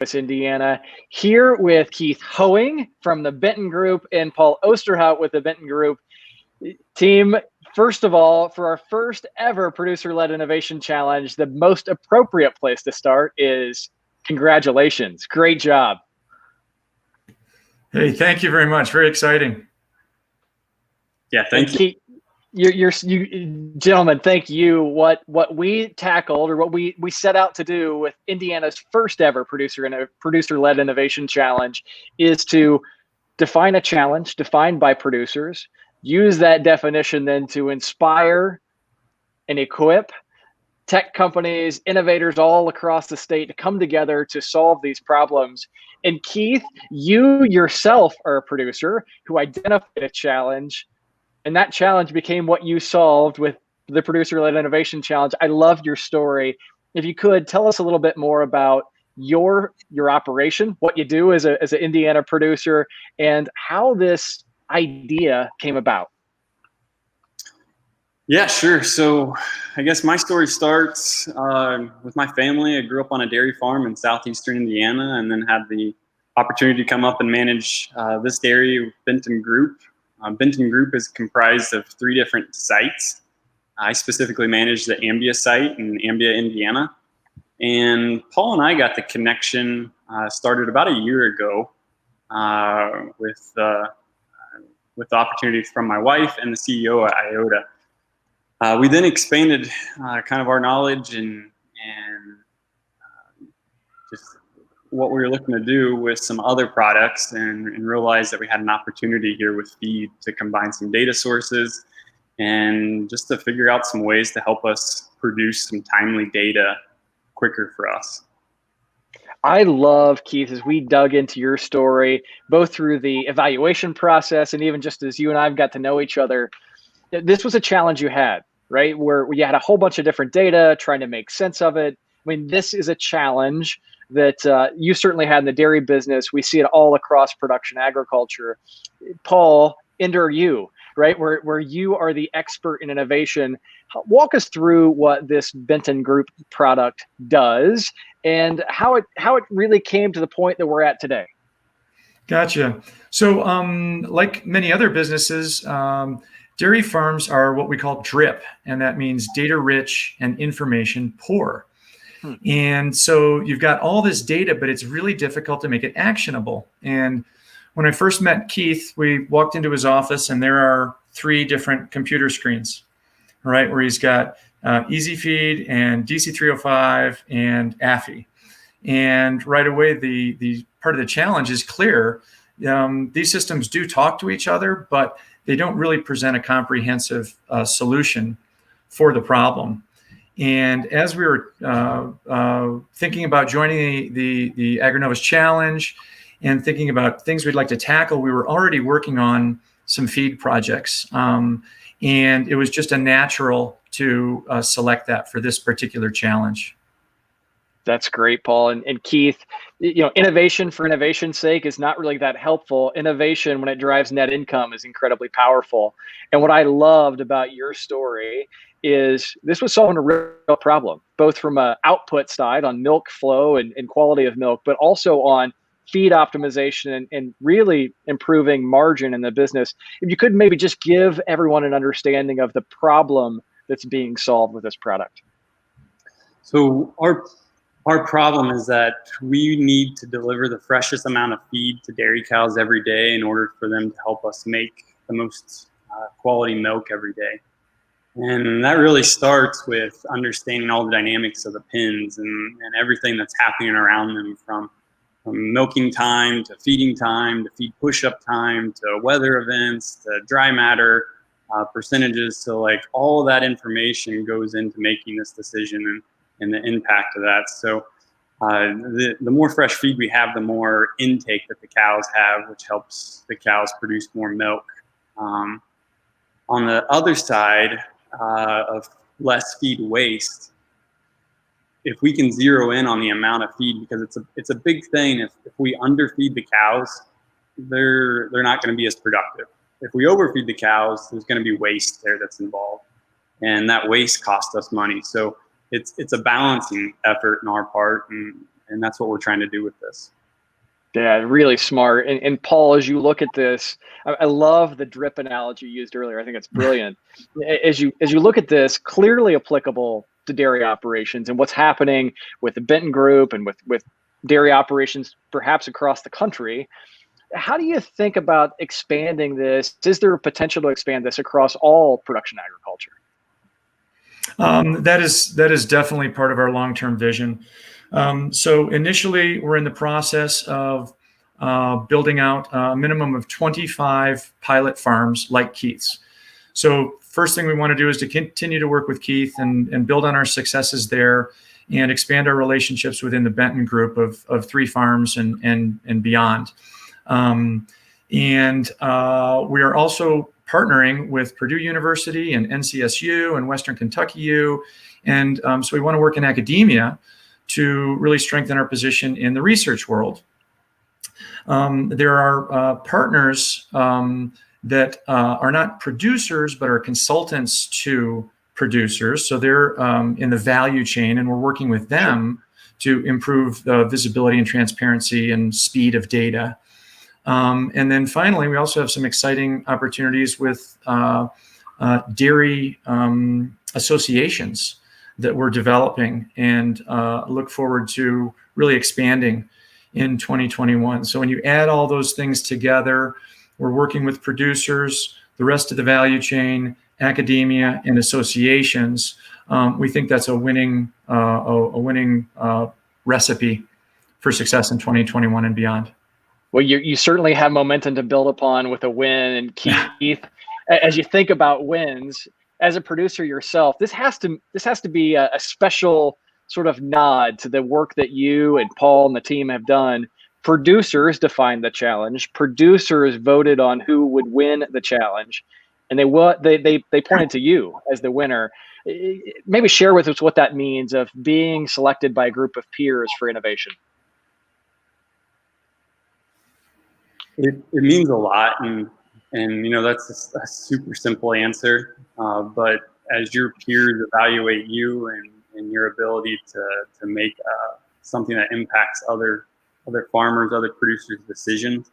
Indiana, here with Keith Hoeing from the Benton Group and Paul Ousterhout with the Benton Group. Team, first of all, for our first ever producer-led innovation challenge, the most appropriate place to start is congratulations. Great job. Hey, thank you very much. Very exciting. Yeah, thank you. You gentlemen, thank you. What we tackled, or what we set out to do with Indiana's first ever producer-led innovation challenge, is to define a challenge defined by producers, use that definition then to inspire and equip tech companies, innovators all across the state to come together to solve these problems. And Keith, you yourself are a producer who identified a challenge, and that challenge became what you solved with the producer-led innovation challenge. I loved your story. If you could tell us a little bit more about your operation, what you do as an Indiana producer, and how this idea came about. Yeah, sure. So I guess my story starts with my family. I grew up on a dairy farm in southeastern Indiana, and then had the opportunity to come up and manage this dairy, Benton Group. Benton Group is comprised of 3 different sites. I specifically manage the Ambia site in Ambia, Indiana. And Paul and I got the connection started about a year ago with the opportunity from my wife and the CEO at IOTA. We then expanded kind of our knowledge and just what we were looking to do with some other products, and realized that we had an opportunity here with feed to combine some data sources and just to figure out some ways to help us produce some timely data quicker for us. I love, Keith, as we dug into your story, both through the evaluation process and even just as you and I've got to know each other, this was a challenge you had, right? Where you had a whole bunch of different data, trying to make sense of it. I mean, this is a challenge that you certainly had in the dairy business. We see it all across production agriculture. Paul, enter you, right? Where you are the expert in innovation. Walk us through what this Benton Group product does and how it really came to the point that we're at today. Gotcha. So like many other businesses, dairy farms are what we call DRIP, and that means data rich and information poor. And so you've got all this data, but it's really difficult to make it actionable. And when I first met Keith, we walked into his office, and there are 3 different computer screens, right? Where he's got Easy Feed and DC305 and AFI. And right away, the part of the challenge is clear. These systems do talk to each other, but they don't really present a comprehensive solution for the problem. And as we were thinking about joining the AgriNovus Challenge and thinking about things we'd like to tackle, we were already working on some feed projects. And it was just a natural to select that for this particular challenge. That's great, Paul. And Keith, innovation for innovation's sake is not really that helpful. Innovation, when it drives net income, is incredibly powerful. And what I loved about your story is this was solving a real problem, both from an output side on milk flow and quality of milk, but also on feed optimization and really improving margin in the business. If you could maybe just give everyone an understanding of the problem that's being solved with this product. So our problem is that we need to deliver the freshest amount of feed to dairy cows every day in order for them to help us make the most quality milk every day. And that really starts with understanding all the dynamics of the pens and everything that's happening around them, from milking time to feeding time to feed push-up time to weather events to dry matter percentages. So like all of that information goes into making this decision and the impact of that. So the more fresh feed we have, the more intake that the cows have, which helps the cows produce more milk. On the other side of less feed waste, if we can zero in on the amount of feed, because it's a big thing. If we underfeed the cows, they're not going to be as productive. If we overfeed the cows, there's going to be waste there that's involved, and that waste costs us money. So it's a balancing effort on our part, and and that's what we're trying to do with this. Yeah, really smart. And Paul, as you look at this, I love the drip analogy you used earlier. I think it's brilliant. As you look at this, clearly applicable to dairy operations and what's happening with the Benton Group and with dairy operations perhaps across the country. How do you think about expanding this? Is there a potential to expand this across all production agriculture? That is definitely part of our long-term vision. So initially, we're in the process of building out a minimum of 25 pilot farms like Keith's. So first thing we want to do is to continue to work with Keith and build on our successes there and expand our relationships within the Benton Group of 3 farms and beyond. We are also partnering with Purdue University and NCSU and Western Kentucky U. So we want to work in academia to really strengthen our position in the research world. There are partners that are not producers, but are consultants to producers. So they're in the value chain, and we're working with them to improve the visibility and transparency and speed of data. And then finally, we also have some exciting opportunities with dairy associations that we're developing and look forward to really expanding in 2021. So when you add all those things together, we're working with producers, the rest of the value chain, academia, and associations. We think that's a winning recipe for success in 2021 and beyond. Well, you certainly have momentum to build upon with a win. And Keith, as you think about wins, as a producer yourself, this has to be a special sort of nod to the work that you and Paul and the team have done. Producers defined the challenge. Producers voted on who would win the challenge, and they pointed to you as the winner. Maybe share with us what that means of being selected by a group of peers for innovation. It means a lot, and that's a super simple answer. But as your peers evaluate you and your ability to make something that impacts other farmers, other producers' decisions,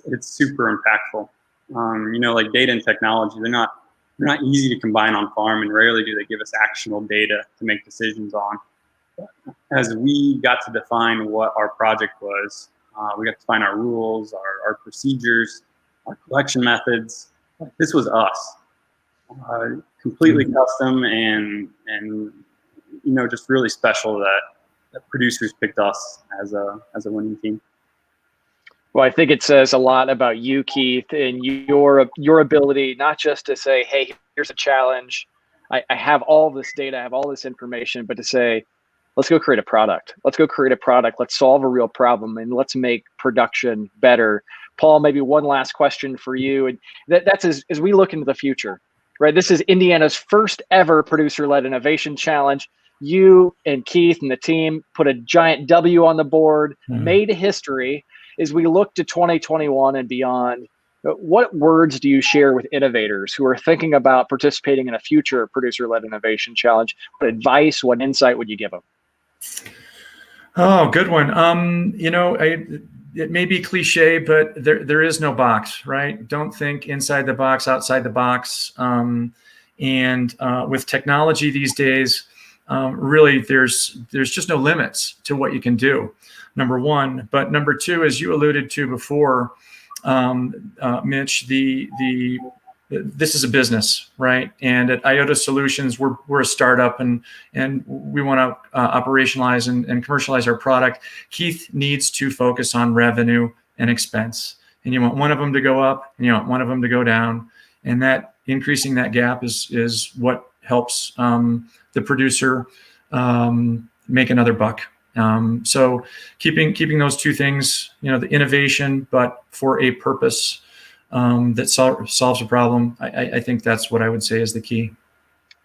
it's super impactful. Like data and technology, they're not easy to combine on farm, and rarely do they give us actionable data to make decisions on. As we got to define what our project was, we got to define our rules, our procedures, our collection methods. This was us, completely custom and just really special that producers picked us as a winning team. Well, I think it says a lot about you, Keith, and your ability not just to say, "Hey, here's a challenge. I have all this data, I have all this information," but to say, let's go create a product. Let's solve a real problem, and let's make production better. Paul, maybe one last question for you. And that's as we look into the future, right? This is Indiana's first ever producer-led innovation challenge. You and Keith and the team put a giant W on the board, made history. As we look to 2021 and beyond, what words do you share with innovators who are thinking about participating in a future producer-led innovation challenge? What advice, what insight would you give them? Oh, good one. It may be cliche, but there is no box, right? Don't think inside the box, outside the box. With technology these days, really, there's just no limits to what you can do. Number one, but number two, as you alluded to before, Mitch, this is a business, right? And at IOTA Solutions, we're a startup, and we want to operationalize and commercialize our product. Keith needs to focus on revenue and expense, and you want one of them to go up, and you want one of them to go down, and that increasing that gap is what helps the producer make another buck. So keeping those two things, the innovation, but for a purpose that solves a problem, I think that's what I would say is the key.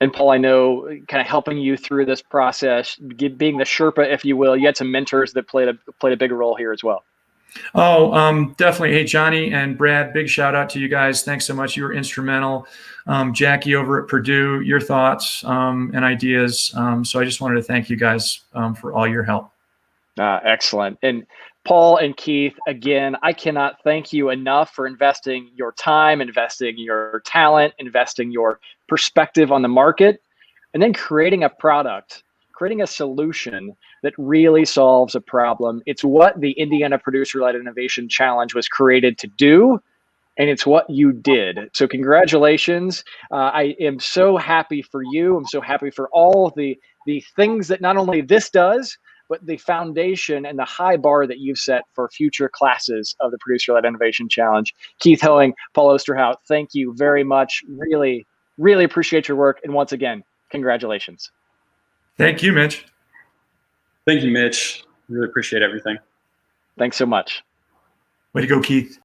And Paul, I know kind of helping you through this process, being the Sherpa, if you will, you had some mentors that played a big role here as well. Oh, definitely. Hey, Johnny and Brad, big shout out to you guys. Thanks so much. You were instrumental. Jackie over at Purdue, your thoughts and ideas. So I just wanted to thank you guys for all your help. Excellent. And Paul and Keith, again, I cannot thank you enough for investing your time, investing your talent, investing your perspective on the market, and then creating a product, creating a solution that really solves a problem. It's what the Indiana Producer-Led Innovation Challenge was created to do, and it's what you did. So congratulations. I am so happy for you. I'm so happy for all the things that not only this does, but the foundation and the high bar that you've set for future classes of the Producer-Led Innovation Challenge. Keith Hoeing, Paul Ousterhout, thank you very much. Really, really appreciate your work. And once again, congratulations. Thank you, Mitch. Thank you, Mitch. Really appreciate everything. Thanks so much. Way to go, Keith.